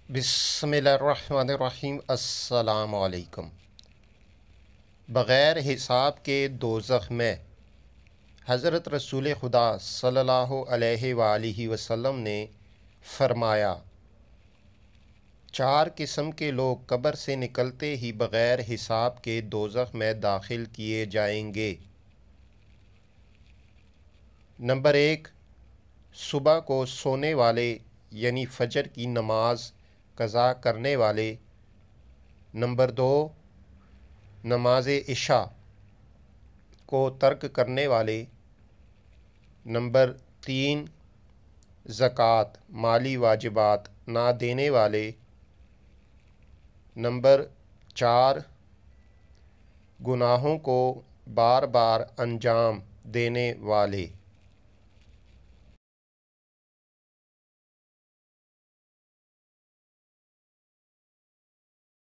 بسم اللہ الرحمن الرحیم۔ السلام علیکم۔ بغیر حساب کے دوزخ میں حضرت رسول خدا صلی اللہ علیہ وآلہ وسلم نے فرمایا، 4 قسم کے لوگ قبر سے نکلتے ہی بغیر حساب کے دوزخ میں داخل کیے جائیں گے۔ نمبر 1، صبح کو سونے والے یعنی فجر کی نماز قضا کرنے والے۔ نمبر 2، نماز عشاء کو ترک کرنے والے۔ نمبر 3، زکوٰۃ مالی واجبات نہ دینے والے۔ نمبر 4، گناہوں کو بار بار انجام دینے والے۔